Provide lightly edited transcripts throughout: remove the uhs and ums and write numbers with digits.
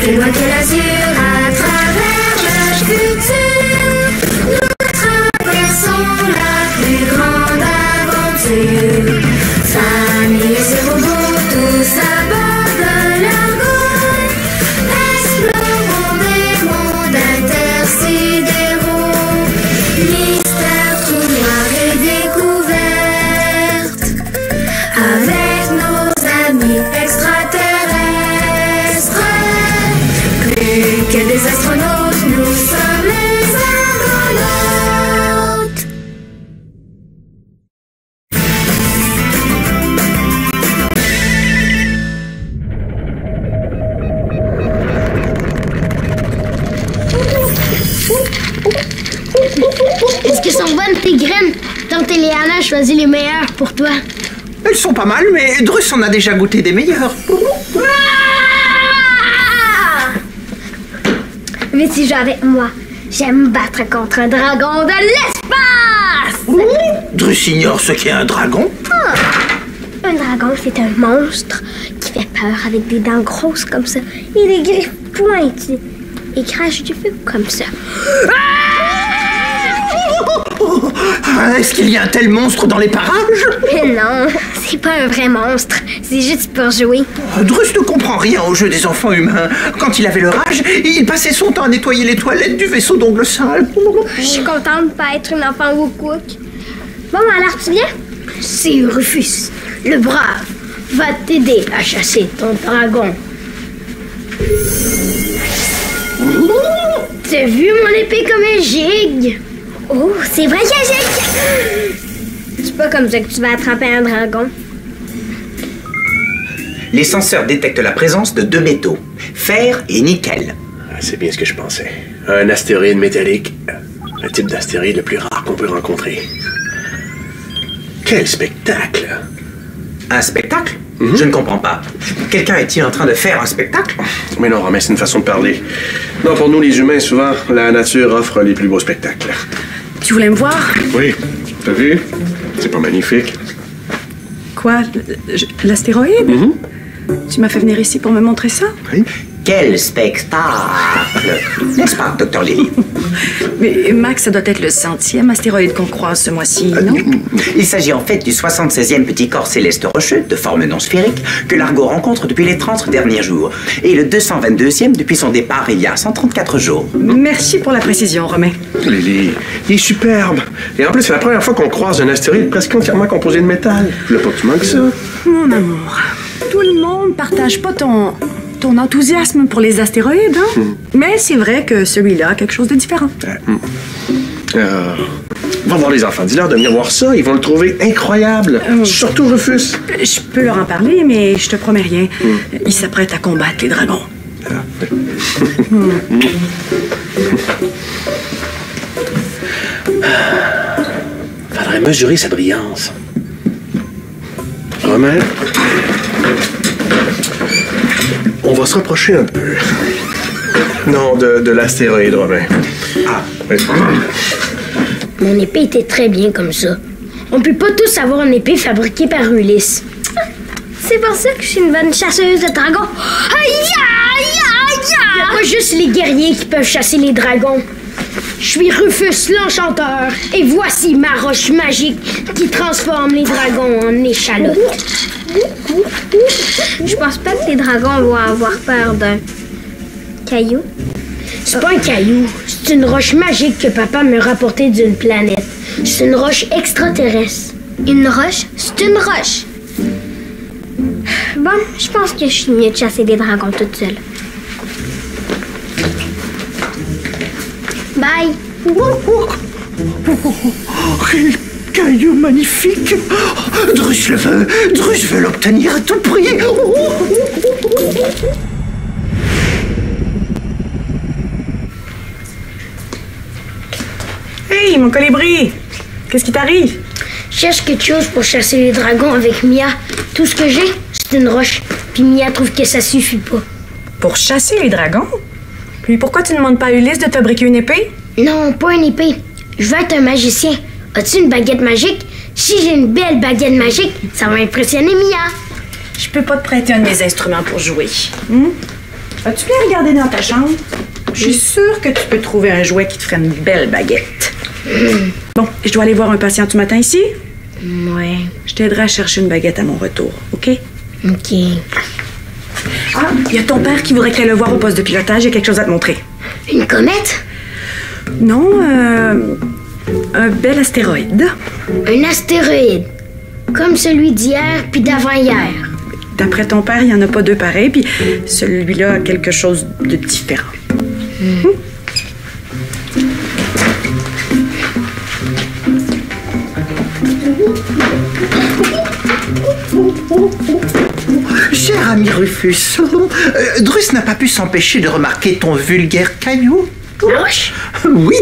avec les doigts qu'elle assure à travers le futur. Nous traversons la plus grande aventure. Famille et ses robots, tous à bord de l'Argon. Explorons des mondes intersidéraux. Mystère tout noir et découverte. Avec nos amis extraterrestres. Plus que des astronautes, nous sommes les argonautes. Est-ce que sont bonnes tes graines? Tante Eliana a choisi les meilleures pour toi. Elles sont pas mal, mais Drus en a déjà goûté des meilleures. Mais si joues avec moi, j'aime battre contre un dragon de l'espace! Drus ignore ce qu'est un dragon. Un dragon, c'est un monstre qui fait peur avec des dents grosses comme ça et des griffes pointues. Et crache du feu comme ça. Est-ce qu'il y a un tel monstre dans les parages? Mais non, c'est pas un vrai monstre. C'est juste pour jouer. Drus ne comprend rien au jeu des enfants humains. Quand il avait leur âge, il passait son temps à nettoyer les toilettes du vaisseau d'ongles sales. Je suis contente de pas être une enfant Wookwook. Bon, alors tu viens? Si Rufus, le brave, va t'aider à chasser ton dragon. T'as vu mon épée comme un gigue? Oh, c'est vrai, Gagek! C'est pas comme ça que tu vas attraper un dragon. Les senseurs détectent la présence de deux métaux, fer et nickel. C'est bien ce que je pensais. Un astéroïde métallique. Le type d'astéroïde le plus rare qu'on peut rencontrer. Quel spectacle! Un spectacle? Je ne comprends pas. Quelqu'un est-il en train de faire un spectacle? Mais non, Romain, c'est une façon de parler. Non, pour nous, les humains, souvent, la nature offre les plus beaux spectacles. Tu voulais me voir? Oui. T'as vu? C'est pas magnifique. Quoi? L'astéroïde? Tu m'as fait venir ici pour me montrer ça? Oui. Quel spectacle! N'est-ce pas, Dr. Lily? Mais Max, ça doit être le 100e astéroïde qu'on croise ce mois-ci, non? Il s'agit en fait du 76e petit corps céleste rocheux, de forme non sphérique, que l'Argo rencontre depuis les 30 derniers jours, et le 222e depuis son départ il y a 134 jours. Merci pour la précision, Romain. Lily, il est superbe. Et en plus, c'est la première fois qu'on croise un astéroïde presque entièrement composé de métal. Il a pas plus mal que ça. Mon amour, tout le monde partage pas ton enthousiasme pour les astéroïdes, hein? Mais c'est vrai que celui-là a quelque chose de différent. Va voir les enfants. Dis-leur de venir voir ça. Ils vont le trouver incroyable. Surtout Rufus. Je peux leur en parler, mais je te promets rien. Ils s'apprêtent à combattre les dragons. Faudrait mesurer sa brillance. Romain? On va se rapprocher un peu. Non, de l'astéroïde, Romain. Ah. Oui. Mon épée était très bien comme ça. On peut pas tous avoir une épée fabriquée par Ulysse. C'est pour ça que je suis une bonne chasseuse de dragons. Aïe, aïe, aïe, Y a pas juste les guerriers qui peuvent chasser les dragons. Je suis Rufus l'Enchanteur et voici ma roche magique qui transforme les dragons en échalotes. Je pense pas que les dragons vont avoir peur d'un caillou. C'est pas un caillou, c'est une roche magique que papa me rapportait d'une planète. C'est une roche extraterrestre. Une roche? C'est une roche. Bon, je pense que je suis mieux de chasser des dragons toute seule. Bye! Quel caillou magnifique! Drus le veut! Drus veut l'obtenir à tout prix! Hey, mon colibri! Qu'est-ce qui t'arrive? Je cherche quelque chose pour chasser les dragons avec Mia. Tout ce que j'ai, c'est une roche. Puis Mia trouve que ça suffit pas. Pour chasser les dragons? Puis pourquoi tu ne demandes pas à Ulysse de te fabriquer une épée? Non, pas une épée. Je veux être un magicien. As-tu une baguette magique? Si j'ai une belle baguette magique, ça va impressionner Mia. Je peux pas te prêter un de mes instruments pour jouer. As-tu bien regardé dans ta chambre? Je suis sûre que tu peux trouver un jouet qui te ferait une belle baguette. Bon, je dois aller voir un patient du matin ici. Ouais. Je t'aiderai à chercher une baguette à mon retour, OK? OK. Ah, il y a ton père qui voudrait qu'elle le voir au poste de pilotage. Il y a quelque chose à te montrer. Une comète? Non, un bel astéroïde. Un astéroïde. Comme celui d'hier puis d'avant-hier. D'après ton père, il n'y en a pas deux pareils, puis celui-là a quelque chose de différent. Cher ami Rufus, Drus n'a pas pu s'empêcher de remarquer ton vulgaire caillou. Roche? Oui,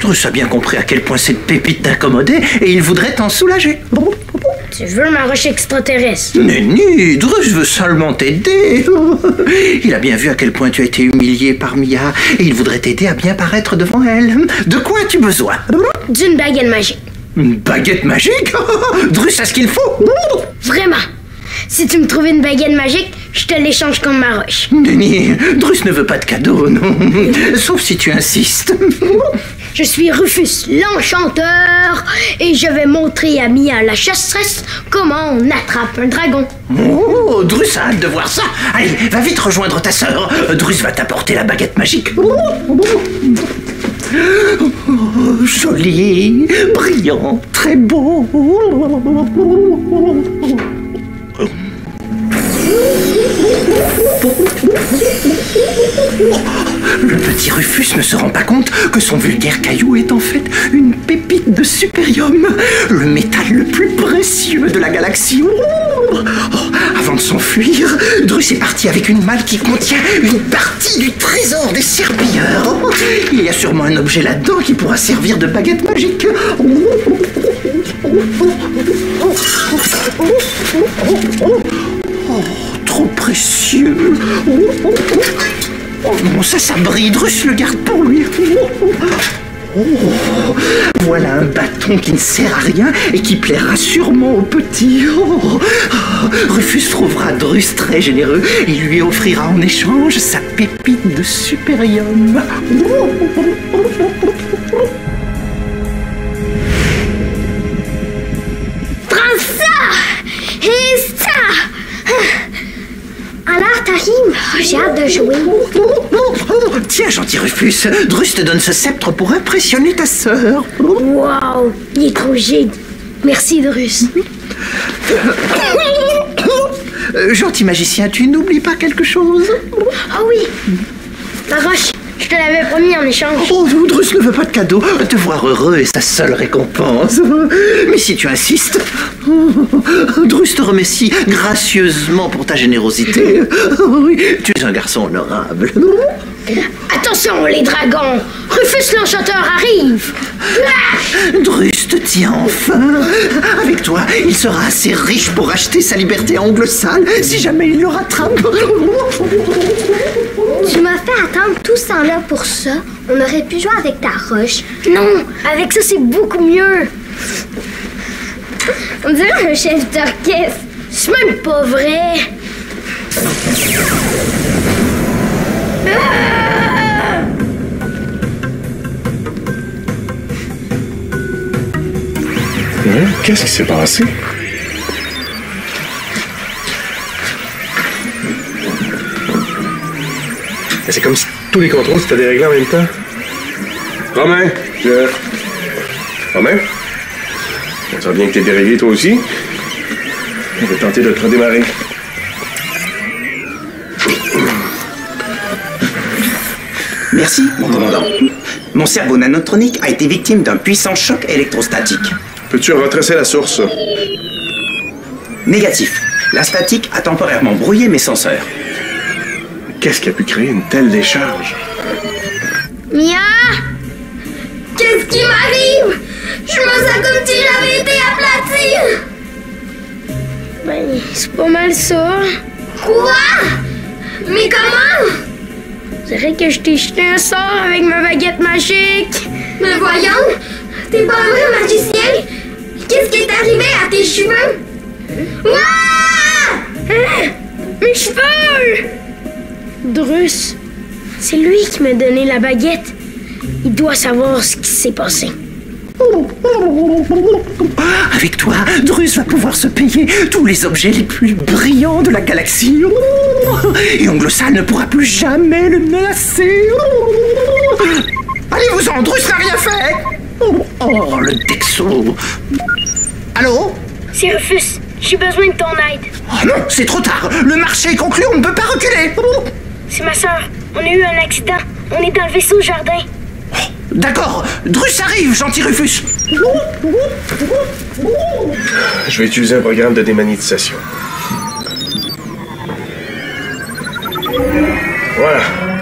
Drus a bien compris à quel point cette pépite t'incommodait et il voudrait t'en soulager. Tu veux ma roche extraterrestre? Nenni, Drus veut seulement t'aider. Il a bien vu à quel point tu as été humilié par Mia et il voudrait t'aider à bien paraître devant elle. De quoi as-tu besoin? D'une baguette magique. Une baguette magique? Drus a ce qu'il faut. Vraiment. Si tu me trouves une baguette magique, je te l'échange comme ma roche. Nenni, Drus ne veut pas de cadeau, non. Sauf si tu insistes. Je suis Rufus l'Enchanteur et je vais montrer à Mia la chasseresse comment on attrape un dragon. Oh, Drus a hâte de voir ça. Allez, va vite rejoindre ta sœur. Drus va t'apporter la baguette magique. Oh, joli, brillant, très beau. Le petit Rufus ne se rend pas compte que son vulgaire caillou est en fait une pépite de supérium, le métal le plus précieux de la galaxie. Oh, avant de s'enfuir, Drus est parti avec une malle qui contient une partie du trésor des serpilleurs. Il y a sûrement un objet là-dedans qui pourra servir de baguette magique. Oh, trop précieux. Oh non, ça brille. Drus le garde pour lui. Oh, voilà un bâton qui ne sert à rien et qui plaira sûrement au petit. Oh, Rufus trouvera Drus très généreux et lui offrira en échange sa pépite de supérium. Prends ça! Et ça! Alors, t'arrives? J'ai hâte de jouer. Tiens, gentil Rufus, Drus te donne ce sceptre pour impressionner ta sœur. Wow, il est trop giga. Merci, Drus. Gentil magicien, tu n'oublies pas quelque chose? Ah oui, ma roche, je te l'avais promis en échange. Oh, Drus ne veut pas de cadeau. Te voir heureux est sa seule récompense. Mais si tu insistes, Drus te remercie gracieusement pour ta générosité. Oui, tu es un garçon honorable. Attention, les dragons! Rufus l'Enchanteur arrive! Drus te tient enfin. Avec toi, il sera assez riche pour acheter sa liberté à ongles sales si jamais il le rattrape. Tu m'as fait attendre tout ce temps-là pour ça. On aurait pu jouer avec ta roche. Non, avec ça, c'est beaucoup mieux. On dirait un chef d'orchestre. C'est même pas vrai. Qu'est-ce qui s'est passé? C'est comme si tous les contrôles s'étaient déréglés en même temps. Romain, Romain? On sent bien que t'es déréglé toi aussi. On va tenter de te redémarrer. Merci, mon commandant. Mon cerveau nanotronique a été victime d'un puissant choc électrostatique. Peux-tu retracer la source? Négatif. La statique a temporairement brouillé mes senseurs. Qu'est-ce qui a pu créer une telle décharge? Mia? Qu'est-ce qui m'arrive? Je me sens comme si j'avais été aplatie. Ben, c'est pas mal ça. Quoi? Mais comment? C'est vrai que je t'ai jeté un sort avec ma baguette magique. Mais voyons, t'es pas un vrai magicien. Qu'est-ce qui est arrivé à tes cheveux? Ouah! Hein? Mes cheveux! Drus, c'est lui qui m'a donné la baguette. Il doit savoir ce qui s'est passé. Avec toi, Drus va pouvoir se payer tous les objets les plus brillants de la galaxie. Et Ongle Sale ne pourra plus jamais le menacer. Allez-vous-en, Drus n'a rien fait. Oh, le Dexo. Allô? C'est Rufus, j'ai besoin de ton aide. Oh non, c'est trop tard. Le marché est conclu, on ne peut pas reculer. C'est ma sœur. On a eu un accident. On est dans le vaisseau jardin. D'accord, Drus arrive, gentil Rufus. Je vais utiliser un programme de démagnétisation. Voilà,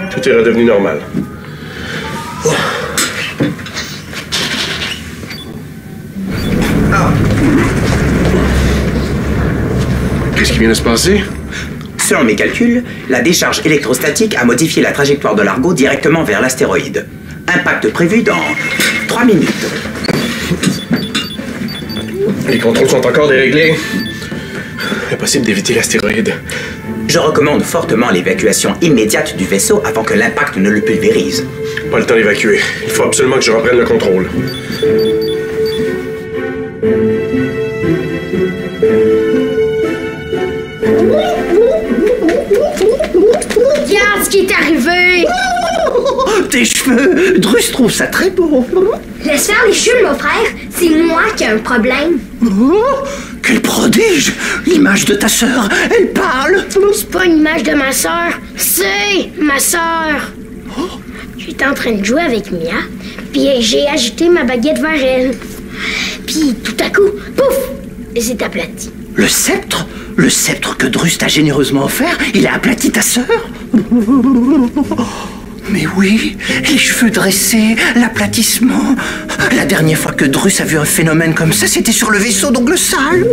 tout est redevenu normal. Qu'est-ce qui vient de se passer? Selon mes calculs, la décharge électrostatique a modifié la trajectoire de l'Argo directement vers l'astéroïde. Impact prévu dans 3 minutes. Les contrôles sont encore déréglés. Impossible d'éviter l'astéroïde. Je recommande fortement l'évacuation immédiate du vaisseau avant que l'impact ne le pulvérise. Pas le temps d'évacuer. Il faut absolument que je reprenne le contrôle. Regarde ce qui est arrivé. Tes cheveux, Drus trouve ça très beau. Laisse faire les cheveux, mon frère. C'est moi qui ai un problème. Oh, quel prodige! L'image de ta sœur, elle parle. C'est pas une image de ma sœur, c'est ma sœur. J'étais en train de jouer avec Mia, puis j'ai agité ma baguette vers elle. Puis tout à coup, pouf, elle s'est aplatie. Le sceptre? Le sceptre que Drus t'a généreusement offert, il a aplati ta sœur? Mais oui, les cheveux dressés, l'aplatissement. La dernière fois que Drus a vu un phénomène comme ça, c'était sur le vaisseau d'Ongle Sale.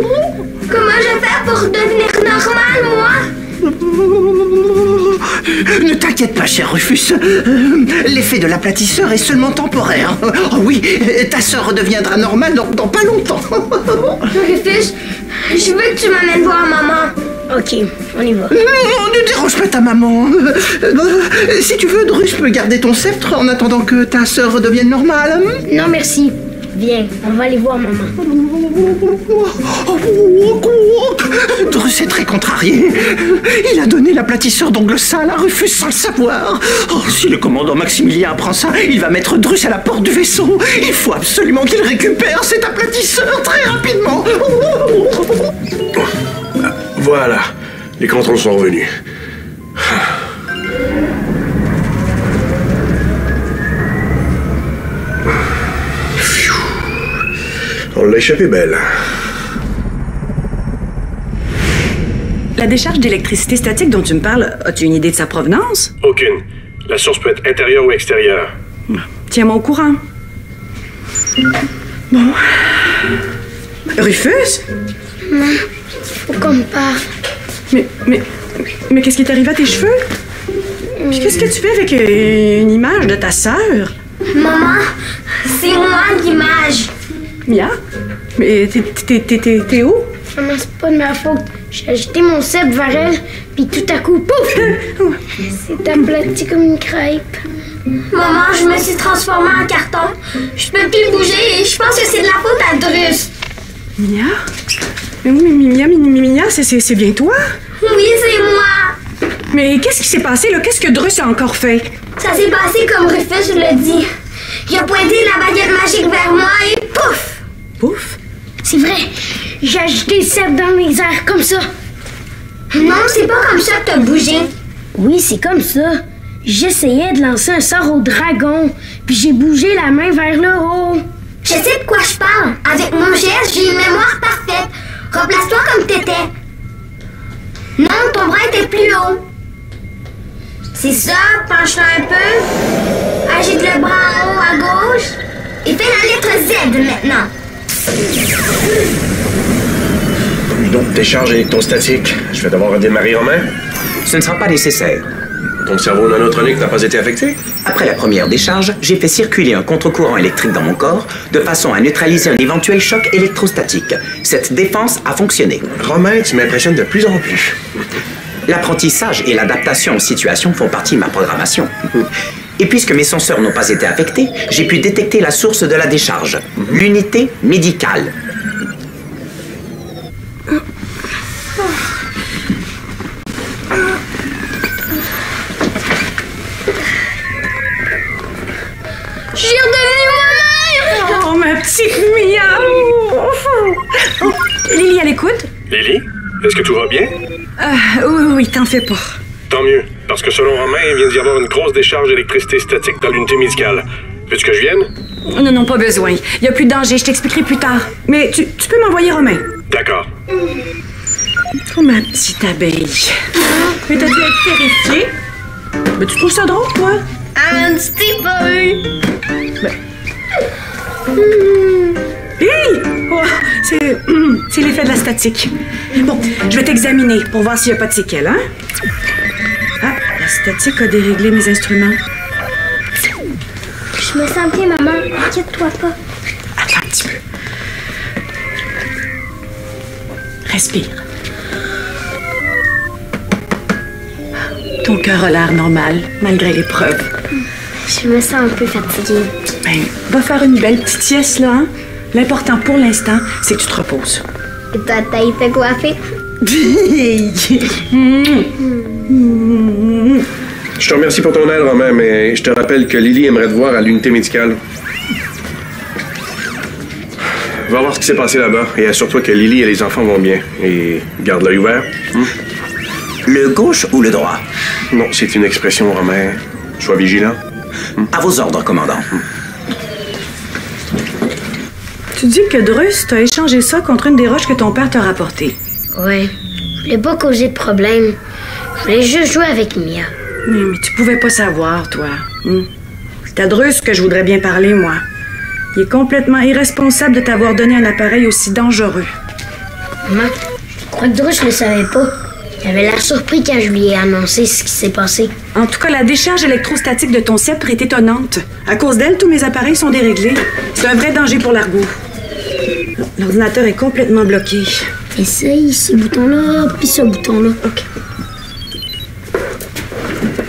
Comment je fais pour devenir normal, moi? Ne t'inquiète pas, cher Rufus. L'effet de l'aplatisseur est seulement temporaire. Oh oui, ta sœur redeviendra normale dans pas longtemps. Rufus, je veux que tu m'amènes voir maman. Ok, on y va. Non, ne dérange pas ta maman. Si tu veux, Drus peut garder ton sceptre en attendant que ta sœur redevienne normale. Non, merci. Viens, on va aller voir maman. Drus est très contrarié. Il a donné l'aplatisseur d'Ongle Sale à Rufus sans le savoir. Oh, si le commandant Maximilien apprend ça, il va mettre Drus à la porte du vaisseau. Il faut absolument qu'il récupère cet aplatisseur très rapidement. Voilà, les contrôles sont revenus. On l'a échappé belle. La décharge d'électricité statique dont tu me parles, as-tu une idée de sa provenance? Aucune. La source peut être intérieure ou extérieure. Tiens-moi au courant. Bon. Rufus? Faut qu'on me parle. Mais qu'est-ce qui est arrivé à tes cheveux? Puis qu'est-ce que tu fais avec une image de ta sœur? Maman, c'est moi l'image. Mia? Mais t'es où? Maman, c'est pas de ma faute. J'ai agité mon sceptre vers elle, puis tout à coup, pouf! C'est aplati comme une crêpe. Maman, je me suis transformée en carton. Je peux plus bouger et je pense que c'est de la faute à Drus. Mia? Mais oui, Mia, c'est bien toi? Oui, c'est moi. Mais qu'est-ce qui s'est passé, là? Qu'est-ce que Drus a encore fait? Ça s'est passé comme Rufus le dit. Il a pointé la baguette magique vers moi et pouf! Pouf? C'est vrai, j'ai agité le sceptre dans les airs comme ça. Non, c'est pas comme ça que t'as bougé. Oui, c'est comme ça. J'essayais de lancer un sort au dragon, puis j'ai bougé la main vers le haut. Je sais de quoi je parle. Avec mon geste, j'ai une mémoire parfaite. Replace-toi comme t'étais. Non, ton bras était plus haut. C'est ça, penche-toi un peu. Agite le bras en haut à gauche. Et fais la lettre Z maintenant. Une autre décharge électrostatique. Je vais devoir redémarrer en main. Ce ne sera pas nécessaire. Ton cerveau nanotronique n'a pas été affecté? Après la première décharge, j'ai fait circuler un contre-courant électrique dans mon corps de façon à neutraliser un éventuel choc électrostatique. Cette défense a fonctionné. Romain, tu m'impressionnes de plus en plus. L'apprentissage et l'adaptation aux situations font partie de ma programmation. Et puisque mes senseurs n'ont pas été affectés, j'ai pu détecter la source de la décharge, l'unité médicale. J'ai redevenu moi-même! Oh, ma petite Mia! Oh, Lily, à l'écoute? Lily, est-ce que tout va bien? Oui, t'en fais pas. Tant mieux, parce que selon Romain, il vient d'y avoir une grosse décharge d'électricité statique dans l'unité médicale. Veux-tu que je vienne? Non, pas besoin. Il n'y a plus de danger, je t'expliquerai plus tard. Mais tu peux m'envoyer Romain. D'accord. Oh, ma petite abeille. Mais t'as dû être terrifiée. Mais tu trouves ça drôle, toi? Ah, tu t'es pas eu! Hey! Oh, c'est l'effet de la statique. Bon, je vais t'examiner pour voir s'il n'y a pas de séquelles, hein? Ah, la statique a déréglé mes instruments. Je me sens bien, maman. Inquiète-toi pas. Attends un petit peu. Respire. Ton cœur a l'air normal, malgré l'épreuve. Je me sens un peu fatiguée. Ben, va faire une belle petite sieste, là, hein? L'important pour l'instant, c'est que tu te reposes. Et toi, t'as été coiffée? Je te remercie pour ton aide, Romain, mais je te rappelle que Lily aimerait te voir à l'unité médicale. Va voir ce qui s'est passé là-bas et assure-toi que Lily et les enfants vont bien. Et garde l'œil ouvert. Le gauche ou le droit? Non, c'est une expression, Romain. Sois vigilant. À vos ordres, commandant. Tu dis que Drus t'a échangé ça contre une des roches que ton père t'a rapportées. Ouais. Je voulais pas causer de problème. Je voulais juste jouer avec Mia. Mais tu pouvais pas savoir, toi. C'est à Drus que je voudrais bien parler, moi. Il est complètement irresponsable de t'avoir donné un appareil aussi dangereux. Maman, je crois que Drus le savait pas. Il avait l'air surpris quand je lui ai annoncé ce qui s'est passé. En tout cas, la décharge électrostatique de ton sceptre est étonnante. À cause d'elle, tous mes appareils sont déréglés. C'est un vrai danger pour l'argot. L'ordinateur est complètement bloqué. Essaye ce bouton-là, puis ce bouton-là. OK.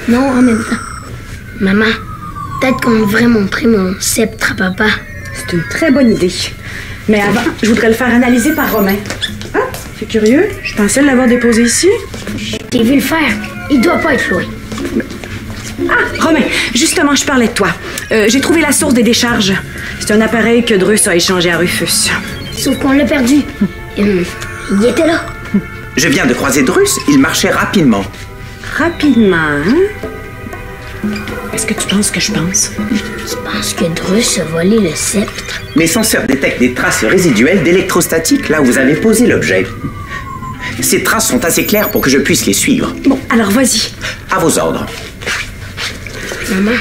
Non, en même temps. Maman, peut-être qu'on devrait montrer mon sceptre à papa. C'est une très bonne idée. Mais avant, je voudrais le faire analyser par Romain. Ah, c'est curieux. Je pensais l'avoir déposé ici. J'ai vu le faire. Il doit pas être loin. Ah, Romain, justement, je parlais de toi. J'ai trouvé la source des décharges. C'est un appareil que Drus a échangé à Rufus. Sauf qu'on l'a perdu. Il était là. Je viens de croiser Drus, il marchait rapidement. Rapidement, hein? Est-ce que tu penses que je pense? Tu penses que Drus a volé le sceptre? Mes senseurs détectent des traces résiduelles d'électrostatique là où vous avez posé l'objet. Ces traces sont assez claires pour que je puisse les suivre. Bon, alors vas-y. À vos ordres. Maman,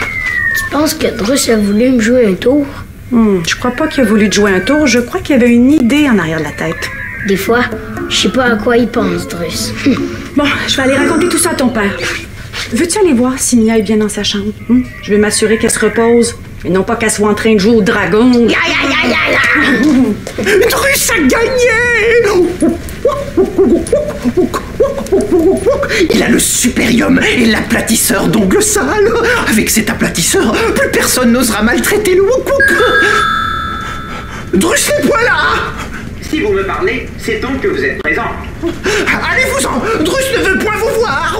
tu penses que Drus a voulu me jouer un tour? Je crois pas qu'il a voulu te jouer un tour. Je crois qu'il y avait une idée en arrière de la tête. Des fois, je sais pas à quoi il pense, Drus. Bon, je vais aller raconter tout ça à ton père. Veux-tu aller voir si Mia est bien dans sa chambre? Je vais m'assurer qu'elle se repose. Et non pas qu'elle soit en train de jouer au dragon. Drus a gagné! Il a le supérium et l'aplatisseur d'ongles sales. Avec cet aplatisseur, plus personne n'osera maltraiter le Wukuk. Drus n'est point là! Si vous me parlez, c'est donc que vous êtes présent. Allez-vous-en! Drus ne veut point vous voir!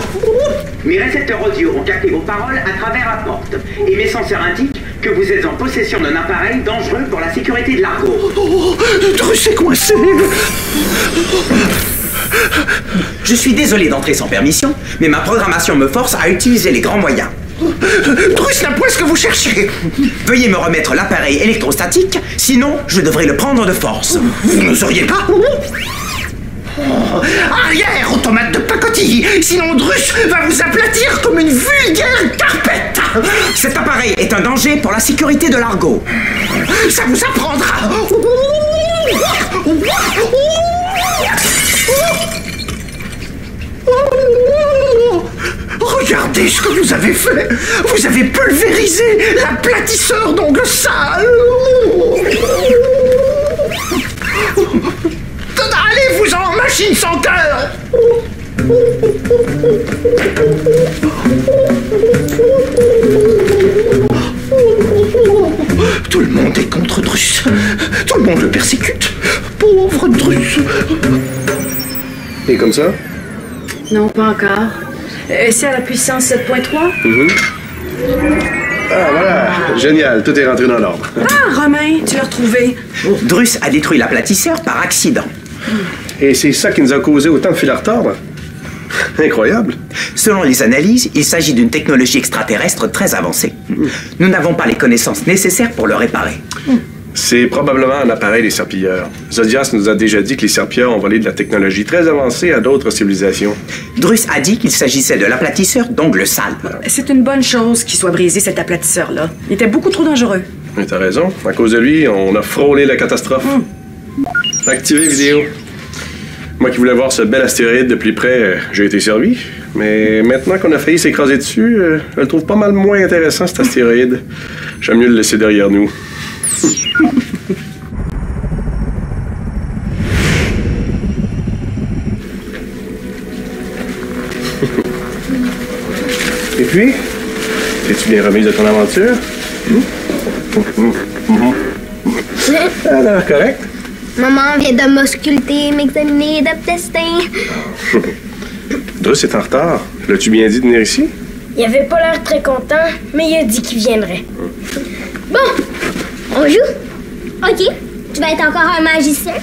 Mes récepteurs audio ont capté vos paroles à travers la porte. Et mes senseurs indiquent que vous êtes en possession d'un appareil dangereux pour la sécurité de l'argot. Oh, Drus est coincé! Je suis désolé d'entrer sans permission, mais ma programmation me force à utiliser les grands moyens. Drus n'a point ce que vous cherchez! Veuillez me remettre l'appareil électrostatique, sinon je devrais le prendre de force. Vous n'oseriez pas? Arrière, automate de pacotille! Sinon Drus va vous aplatir comme une vulgaire carpette! Cet appareil est un danger pour la sécurité de l'argot. Ça vous apprendra! Regardez ce que vous avez fait! Vous avez pulvérisé l'aplatisseur d'ongles sales! Allez-vous-en, machine sans cœur! Tout le monde est contre Drus. Tout le monde le persécute. Pauvre Drus. Et comme ça? Non, pas encore. C'est à la puissance 7.3? Ah, voilà. Génial. Tout est rentré dans l'ordre. Ah, Romain, tu l'as retrouvé. Drus a détruit l'aplatisseur par accident. Et c'est ça qui nous a causé autant de fil à retordre? Incroyable. Selon les analyses, il s'agit d'une technologie extraterrestre très avancée. Nous n'avons pas les connaissances nécessaires pour le réparer. C'est probablement un appareil des serpilleurs. Zodias nous a déjà dit que les serpilleurs ont volé de la technologie très avancée à d'autres civilisations. Drus a dit qu'il s'agissait de l'aplatisseur d'ongles sales. C'est une bonne chose qu'il soit brisé, cet aplatisseur-là. Il était beaucoup trop dangereux. Mais t'as raison. À cause de lui, on a frôlé la catastrophe. Activez vidéo. Moi qui voulais voir ce bel astéroïde de plus près, j'ai été servi. Mais maintenant qu'on a failli s'écraser dessus, je le trouve pas mal moins intéressant, cet astéroïde. J'aime mieux le laisser derrière nous. Et puis, es-tu bien remise de ton aventure? Alors, correct? Maman vient de m'ausculter, m'examiner, de me tester. Drus est en retard. L'as-tu bien dit de venir ici? Il avait pas l'air très content, mais il a dit qu'il viendrait. Bon, on joue? OK. Tu vas être encore un magicien?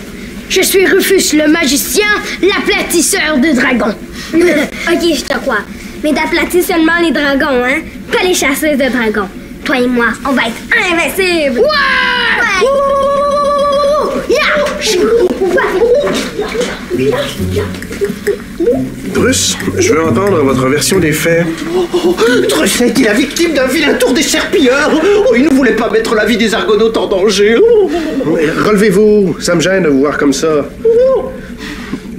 Je suis Rufus, le magicien, l'aplatisseur de dragons. OK, je te crois. Mais d'aplatir seulement les dragons, hein? Pas les chasseuses de dragons. Toi et moi, on va être invincibles! Ouais! Drus, je veux entendre votre version des faits. Drus a été la victime d'un vilain tour des serpilleurs. Oh, il ne voulait pas mettre la vie des Argonautes en danger. Relevez-vous, ça me gêne de vous voir comme ça.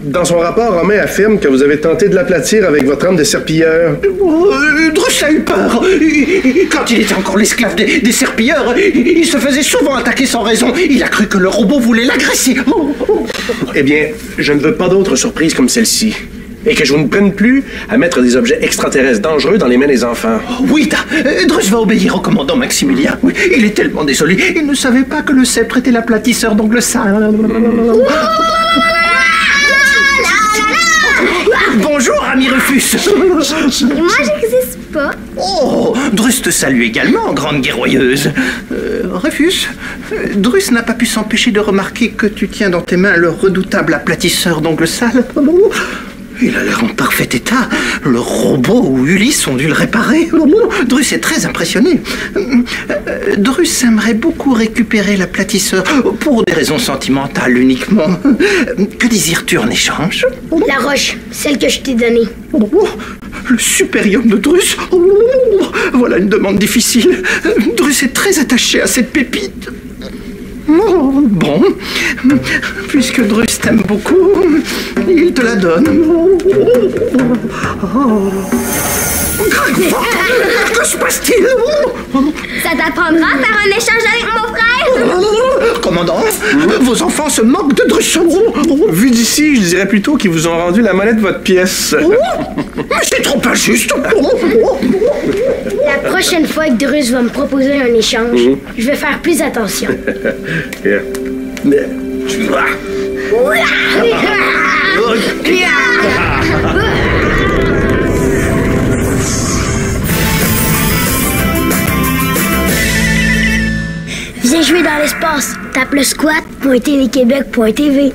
Dans son rapport, Romain affirme que vous avez tenté de l'aplatir avec votre arme de serpilleur. Drus a eu peur. Quand il était encore l'esclave des serpilleurs, il se faisait souvent attaquer sans raison. Il a cru que le robot voulait l'agresser. Eh bien, je ne veux pas d'autres surprises comme celle-ci. Et que je ne prenne plus à mettre des objets extraterrestres dangereux dans les mains des enfants. Oui, Drus va obéir au commandant Maximilien. Oui, il est tellement désolé. Il ne savait pas que le sceptre était l'aplatisseur d'ongles sales. Bonjour, ami Rufus. Moi, j'existe pas. Oh, Drus te salue également, grande guerroyeuse. Rufus, Drus n'a pas pu s'empêcher de remarquer que tu tiens dans tes mains le redoutable aplatisseur d'ongles sales. Il a l'air en parfait état. Le robot ou Ulysse ont dû le réparer. Drus est très impressionné. Drus aimerait beaucoup récupérer l'aplatisseur pour des raisons sentimentales uniquement. Que désires-tu en échange? La roche, celle que je t'ai donnée. Le supérium de Drus? Voilà une demande difficile. Drus est très attaché à cette pépite. Bon, puisque Drus t'aime beaucoup, il te la donne. Que se passe-t-il? Ça t'apprendra à faire un échange avec mon frère? Commandant, vos enfants se moquent de Drus. Vu d'ici, je dirais plutôt qu'ils vous ont rendu la monnaie de votre pièce. Mais c'est trop injuste. La prochaine fois que Drus va me proposer un échange, je vais faire plus attention. Viens jouer dans l'espace. Tape le squat.téléquebec.tv.